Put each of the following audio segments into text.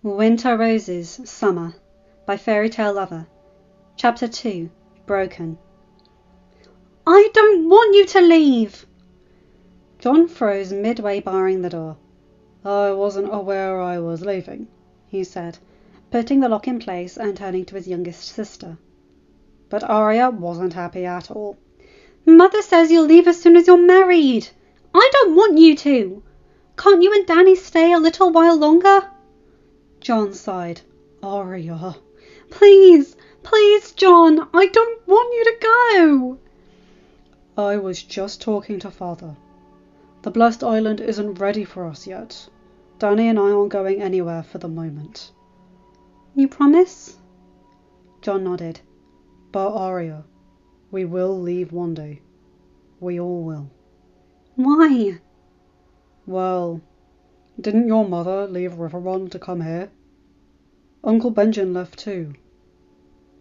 Winter Roses, Summer by Fairy Tale Lover. Chapter 2, Broken. I don't want you to leave! John froze midway barring the door. I wasn't aware I was leaving, he said, putting the lock in place and turning to his youngest sister. But Arya wasn't happy at all. Mother says you'll leave as soon as you're married. I don't want you to. Can't you and Danny stay a little while longer? John sighed. Arya. Please, please, John, I don't want you to go. I was just talking to Father. The Blessed Island isn't ready for us yet. Danny and I aren't going anywhere for the moment. You promise? John nodded. But Arya, we will leave one day. We all will. Why? Well, didn't your mother leave Riverrun to come here? Uncle Benjen left too.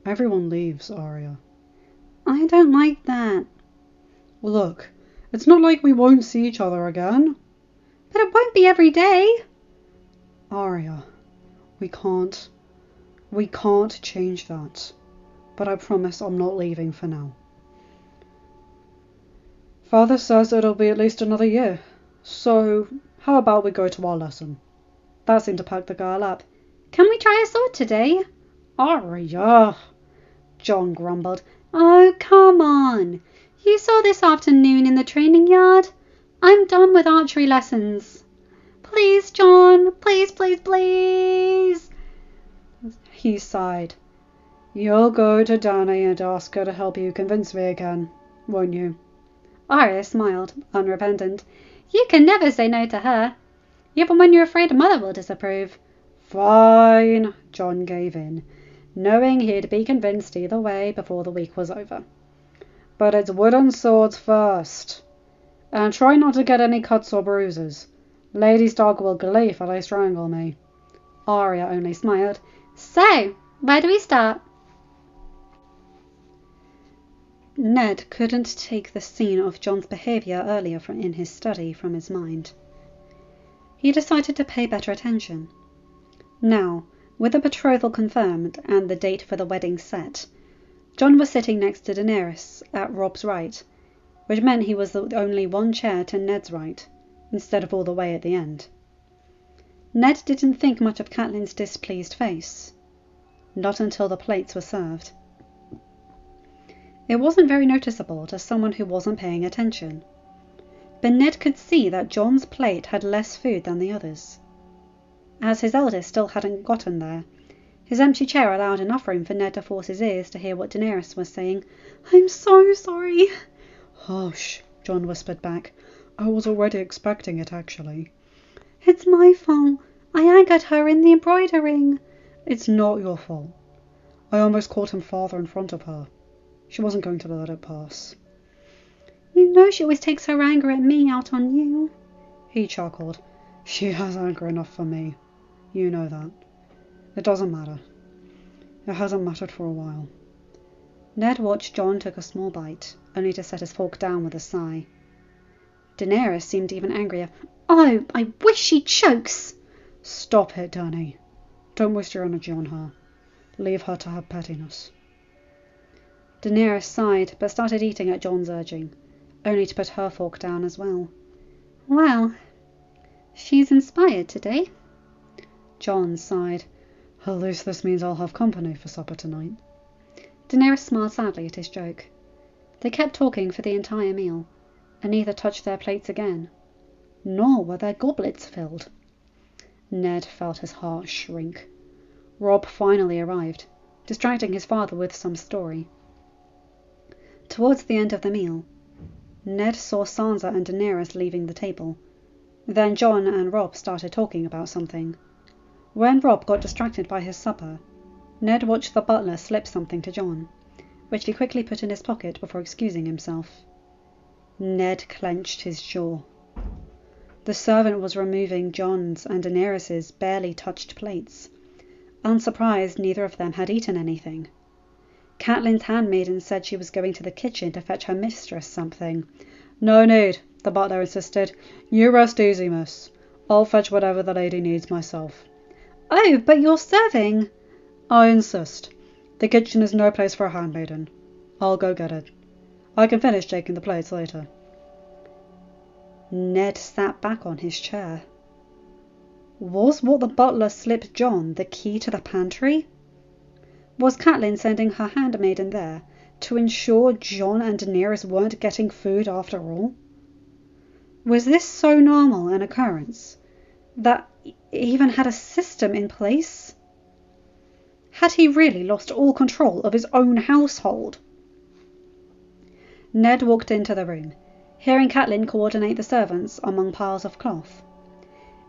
Everyone leaves, Arya. I don't like that. Look, it's not like we won't see each other again. But it won't be every day. Arya, we can't change that. But I promise I'm not leaving for now. Father says it'll be at least another year. So, how about we go to our lesson? That seemed to perk the girl up. Can we try a sword today? Arya, John grumbled. Oh, come on. You saw this afternoon in the training yard. I'm done with archery lessons. Please, John. Please, please, please. He sighed. You'll go to Danny and ask her to help you convince me again, won't you? Arya smiled, unrepentant. You can never say no to her. Even when you're afraid Mother will disapprove. Fine, John gave in, knowing he'd be convinced either way before the week was over. But it's wooden swords first. And try not to get any cuts or bruises. Lady Stark will gleefully strangle me. Arya only smiled. So, where do we start? Ned couldn't take the scene of John's behaviour earlier in his study from his mind. He decided to pay better attention. Now, with the betrothal confirmed and the date for the wedding set, John was sitting next to Daenerys, at Rob's right, which meant he was only one chair to Ned's right, instead of all the way at the end. Ned didn't think much of Catelyn's displeased face. Not until the plates were served. It wasn't very noticeable to someone who wasn't paying attention. But Ned could see that John's plate had less food than the others. As his eldest still hadn't gotten there, his empty chair allowed enough room for Ned to force his ears to hear what Daenerys was saying. I'm so sorry. Hush, John whispered back. I was already expecting it, actually. It's my fault. I angered her in the embroidering. It's not your fault. I almost called him father in front of her. She wasn't going to let it pass. You know she always takes her anger at me out on you. He chuckled. She has anger enough for me. You know that. It doesn't matter. It hasn't mattered for a while. Ned watched John take a small bite, only to set his fork down with a sigh. Daenerys seemed even angrier. Oh, I wish she chokes! Stop it, Danny. Don't waste your energy on her. Leave her to her pettiness. Daenerys sighed, but started eating at John's urging, only to put her fork down as well. Well, she's inspired today. John sighed. At least this means I'll have company for supper tonight. Daenerys smiled sadly at his joke. They kept talking for the entire meal, and neither touched their plates again, nor were their goblets filled. Ned felt his heart shrink. Robb finally arrived, distracting his father with some story. Towards the end of the meal, Ned saw Sansa and Daenerys leaving the table. Then John and Robb started talking about something. When Robb got distracted by his supper, Ned watched the butler slip something to John, which he quickly put in his pocket before excusing himself. Ned clenched his jaw. The servant was removing John's and Daenerys's barely touched plates. Unsurprised, neither of them had eaten anything. Catelyn's handmaiden said she was going to the kitchen to fetch her mistress something. No need, the butler insisted. You rest easy, miss. I'll fetch whatever the lady needs myself. Oh, but you're serving. I insist. The kitchen is no place for a handmaiden. I'll go get it. I can finish taking the plates later. Ned sat back on his chair. Was what the butler slipped John the key to the pantry? Was Catelyn sending her handmaiden there to ensure John and Daenerys weren't getting food after all? Was this so normal an occurrence that it even had a system in place? Had he really lost all control of his own household? Ned walked into the room, hearing Catelyn coordinate the servants among piles of cloth.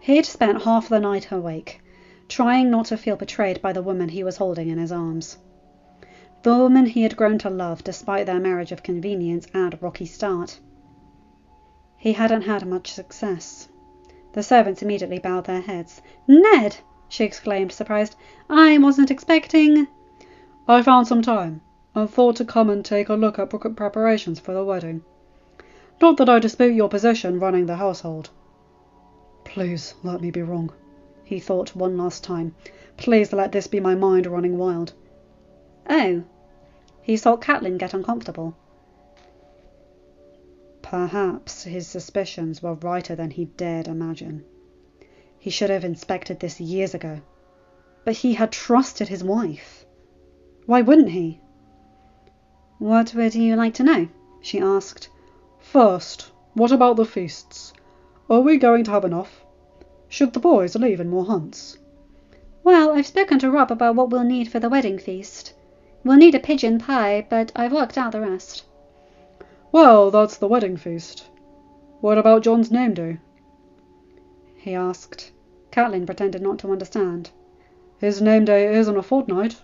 He'd spent half the night awake, trying not to feel betrayed by the woman he was holding in his arms. The woman he had grown to love despite their marriage of convenience and rocky start. He hadn't had much success. The servants immediately bowed their heads. "Ned!" she exclaimed, surprised. "I wasn't expecting—" "I found some time, and thought to come and take a look at preparations for the wedding. Not that I dispute your position running the household." Please let me be wrong, he thought one last time. Please let this be my mind running wild. Oh. He saw Catelyn get uncomfortable. Perhaps his suspicions were righter than he dared imagine. He should have inspected this years ago. But he had trusted his wife. Why wouldn't he? "What would you like to know?" she asked. "First, what about the feasts? Are we going to have enough? Should the boys leave in more hunts?" "Well, I've spoken to Robb about what we'll need for the wedding feast. We'll need a pigeon pie, but I've worked out the rest." "Well, that's the wedding feast. What about Jon's name day?" he asked. Catelyn pretended not to understand. "His name day is in a fortnight.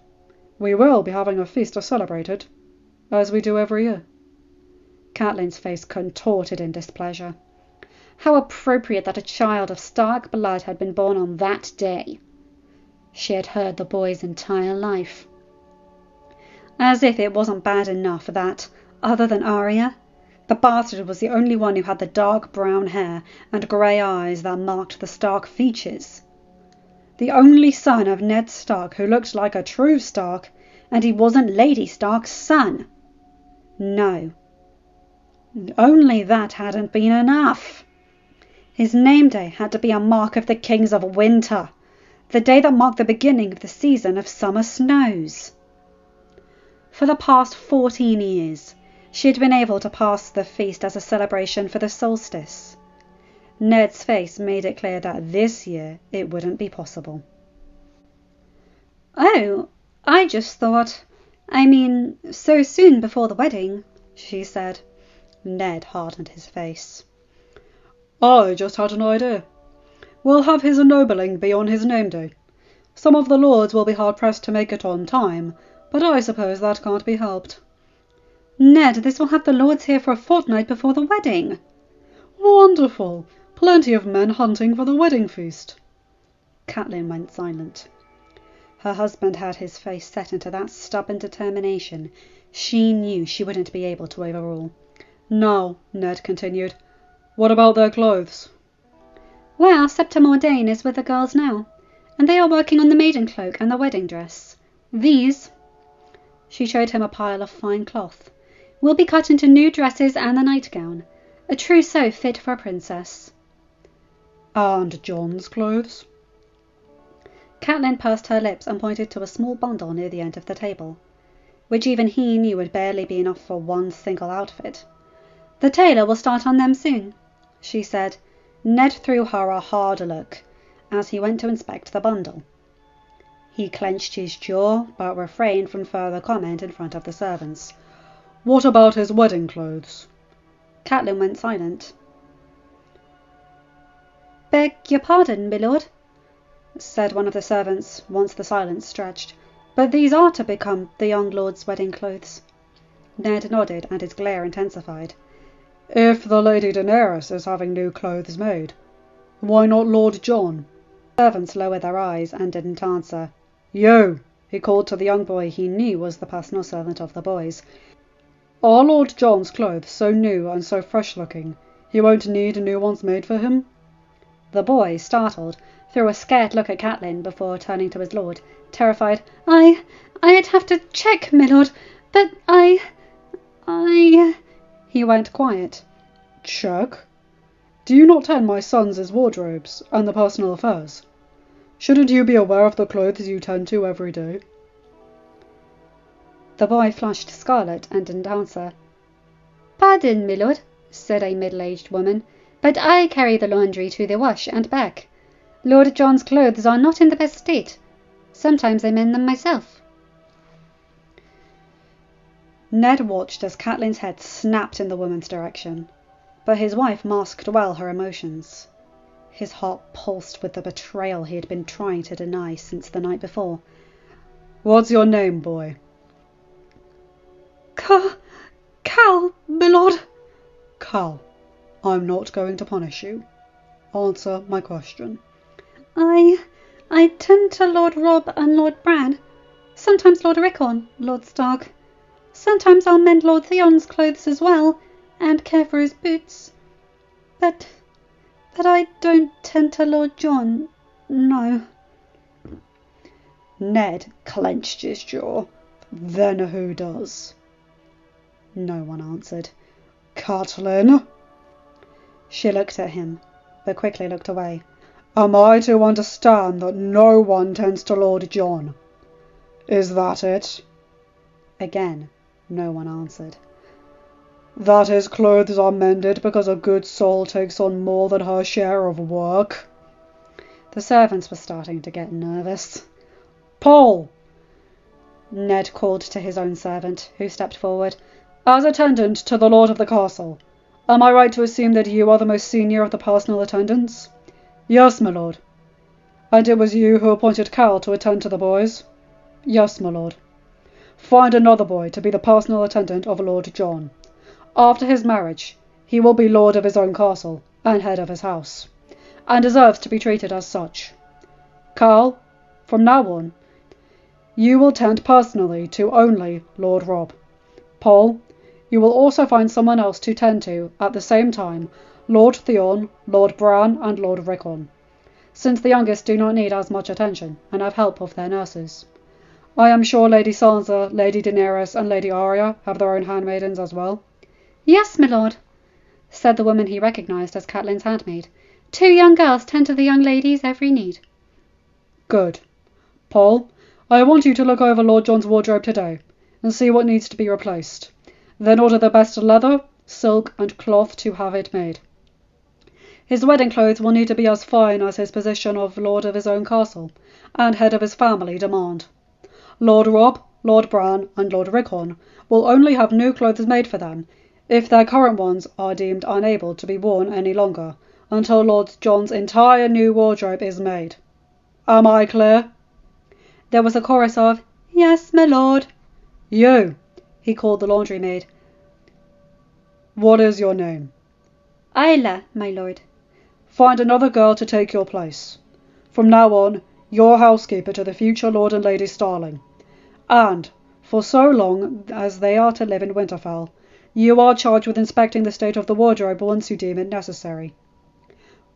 We will be having a feast to celebrate it, as we do every year." Catelyn's face contorted in displeasure. How appropriate that a child of Stark blood had been born on that day. She had heard the boy's entire life. As if it wasn't bad enough that, other than Arya, the bastard was the only one who had the dark brown hair and grey eyes that marked the Stark features. The only son of Ned Stark who looked like a true Stark, and he wasn't Lady Stark's son. No. Only that hadn't been enough. His name day had to be a mark of the Kings of Winter, the day that marked the beginning of the season of summer snows. For the past 14 years, she had been able to pass the feast as a celebration for the solstice. Ned's face made it clear that this year it wouldn't be possible. "Oh, I just thought, so soon before the wedding," she said. Ned hardened his face. "I just had an idea. We'll have his ennobling be on his name day. Some of the lords will be hard-pressed to make it on time, but I suppose that can't be helped." "Ned, this will have the lords here for a fortnight before the wedding." "Wonderful! Plenty of men hunting for the wedding feast." Catelyn went silent. Her husband had his face set into that stubborn determination she knew she wouldn't be able to overrule. "Now," Ned continued, "what about their clothes?" "Well, Septa Mordane is with the girls now, and they are working on the maiden cloak and the wedding dress. These," she showed him a pile of fine cloth, "will be cut into new dresses and the nightgown, a trousseau fit for a princess." "And Jon's clothes?" Catelyn pursed her lips and pointed to a small bundle near the end of the table, which even he knew would barely be enough for one single outfit. "The tailor will start on them soon," she said. Ned threw her a hard look as he went to inspect the bundle. He clenched his jaw, but refrained from further comment in front of the servants. "What about his wedding clothes?" Catelyn went silent. "Beg your pardon, my lord," said one of the servants, once the silence stretched, "but these are to become the young lord's wedding clothes." Ned nodded, and his glare intensified. "If the Lady Daenerys is having new clothes made, why not Lord Jon?" The servants lowered their eyes and didn't answer. "You!" he called to the young boy he knew was the personal servant of the boys. "Are Lord Jon's clothes so new and so fresh-looking he won't need new ones made for him?" The boy, startled, threw a scared look at Catelyn before turning to his lord, terrified. I'd have to check, my lord, but I... He went quiet. Check? Do you not tend my sons' wardrobes and the personal affairs? Shouldn't you be aware of the clothes you tend to every day? The boy flushed scarlet and didn't answer. Pardon, my lord, said a middle-aged woman, but I carry the laundry to the wash and back. Lord John's clothes are not in the best state. Sometimes I mend them myself. Ned watched as Catelyn's head snapped in the woman's direction, but his wife masked well her emotions. His heart pulsed with the betrayal he had been trying to deny since the night before. What's your name, boy? Cal, my lord. Cal, I'm not going to punish you. Answer my question. I tend to Lord Robb and Lord Bran. Sometimes Lord Rickon, Lord Stark. Sometimes I'll mend Lord Theon's clothes as well, and care for his boots. But I don't tend to Lord John, no. Ned clenched his jaw. Then who does? No one answered. Catelyn? She looked at him, but quickly looked away. Am I to understand that no one tends to Lord John? Is that it? Again, no one answered. That his clothes are mended because a good soul takes on more than her share of work? The servants were starting to get nervous. Paul! Ned called to his own servant, who stepped forward. As attendant to the Lord of the Castle, am I right to assume that you are the most senior of the personal attendants? Yes, my lord. And it was you who appointed Cal to attend to the boys? Yes, my lord. Find another boy to be the personal attendant of Lord John. After his marriage, he will be lord of his own castle and head of his house, and deserves to be treated as such. Cal, from now on, you will tend personally to only Lord Robb. Paul, you will also find someone else to tend to, at the same time, Lord Theon, Lord Bran and Lord Rickon, since the youngest do not need as much attention and have help of their nurses. I am sure Lady Sansa, Lady Daenerys and Lady Arya have their own handmaidens as well. Yes, my lord, said the woman he recognised as Catelyn's handmaid. 2 young girls tend to the young ladies' every need. Good. Paul, I want you to look over Lord John's wardrobe today and see what needs to be replaced. Then order the best leather, silk and cloth to have it made. His wedding clothes will need to be as fine as his position of lord of his own castle and head of his family demand. Lord Robb, Lord Bran and Lord Rickon will only have new clothes made for them if their current ones are deemed unable to be worn any longer until Lord John's entire new wardrobe is made. Am I clear? There was a chorus of, Yes, my lord. You, he called the laundry maid. What is your name? Isla, my lord. Find another girl to take your place. From now on, you're housekeeper to the future Lord and Lady Starling. And, for so long as they are to live in Winterfell, you are charged with inspecting the state of the wardrobe once you deem it necessary.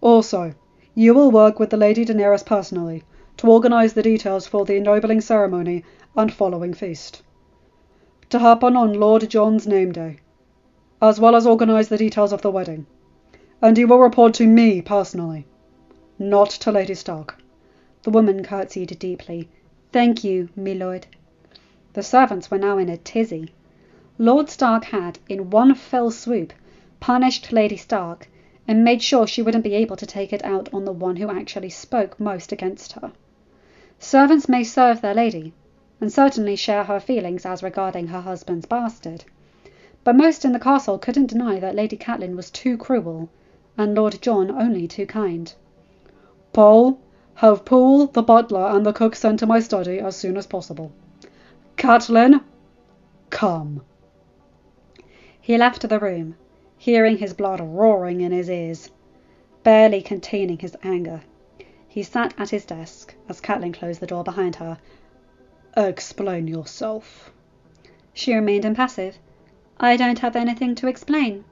Also, you will work with the Lady Daenerys personally to organise the details for the ennobling ceremony and following feast, to happen on Lord John's name day, as well as organise the details of the wedding. And you will report to me personally, not to Lady Stark. The woman curtsied deeply. Thank you, my lord. The servants were now in a tizzy. Lord Stark had, in one fell swoop, punished Lady Stark and made sure she wouldn't be able to take it out on the one who actually spoke most against her. Servants may serve their lady, and certainly share her feelings as regarding her husband's bastard, but most in the castle couldn't deny that Lady Catelyn was too cruel, and Lord John only too kind. Paul, have Poole, the butler, and the cook sent to my study as soon as possible. Catelyn, come. He left the room, hearing his blood roaring in his ears, barely containing his anger. He sat at his desk as Catelyn closed the door behind her. Explain yourself. She remained impassive. I don't have anything to explain.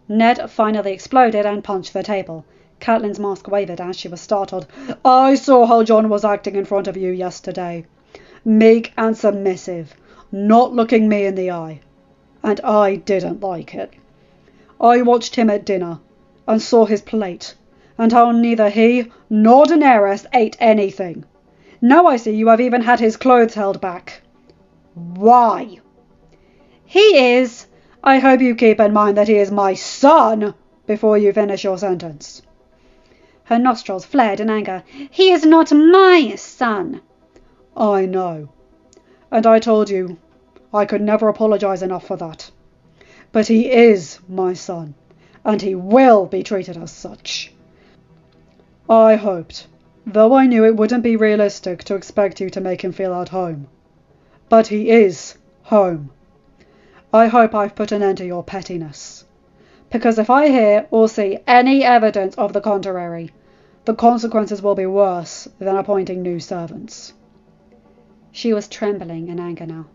Ned finally exploded and punched the table. Catelyn's mask wavered as she was startled. "I saw how Jon was acting in front of you yesterday. Meek and submissive, not looking me in the eye. And I didn't like it. I watched him at dinner and saw his plate, and how neither he nor Daenerys ate anything. Now I see you have even had his clothes held back. Why?" "He is. I hope you keep in mind that he is my son before you finish your sentence." Her nostrils flared in anger. "He is not my son." "I know. And I told you I could never apologize enough for that. But he is my son, and he will be treated as such. I hoped, though I knew it wouldn't be realistic to expect you to make him feel at home. But he is home. I hope I've put an end to your pettiness. Because if I hear or see any evidence of the contrary, the consequences will be worse than appointing new servants." She was trembling in anger now,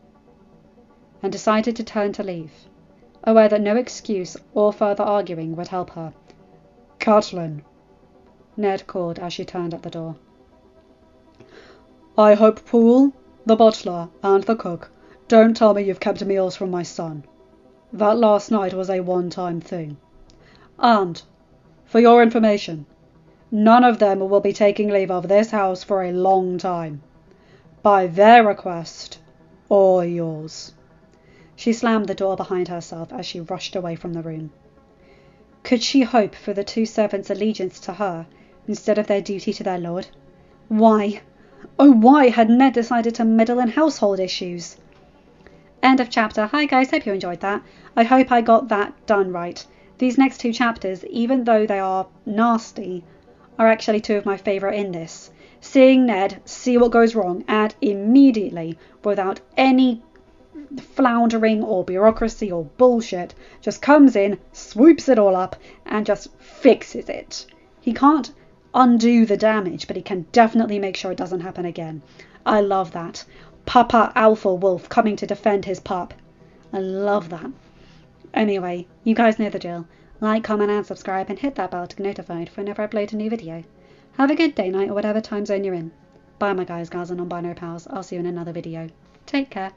and decided to turn to leave, aware that no excuse or further arguing would help her. "Catelyn," Ned called as she turned at the door. "I hope Poole, the butler, and the cook don't tell me you've kept meals from my son. That last night was a one-time thing. And, for your information, none of them will be taking leave of this house for a long time. By their request, or yours." She slammed the door behind herself as she rushed away from the room. Could she hope for the two servants' allegiance to her instead of their duty to their lord? Why, oh why had Ned decided to meddle in household issues? End of chapter. Hi guys, hope you enjoyed that. I hope I got that done right. These next two chapters, even though they are nasty, are actually two of my favourite in this. Seeing Ned see what goes wrong and immediately, without any floundering or bureaucracy or bullshit, just comes in, swoops it all up and just fixes it. He can't undo the damage, but he can definitely make sure it doesn't happen again. I love that. Papa Alpha Wolf coming to defend his pup. I love that. Anyway, you guys know the drill. Like, comment and subscribe and hit that bell to get notified whenever I upload a new video. Have a good day, night, or whatever time zone you're in. Bye my guys, gals and non-binary pals. I'll see you in another video. Take care.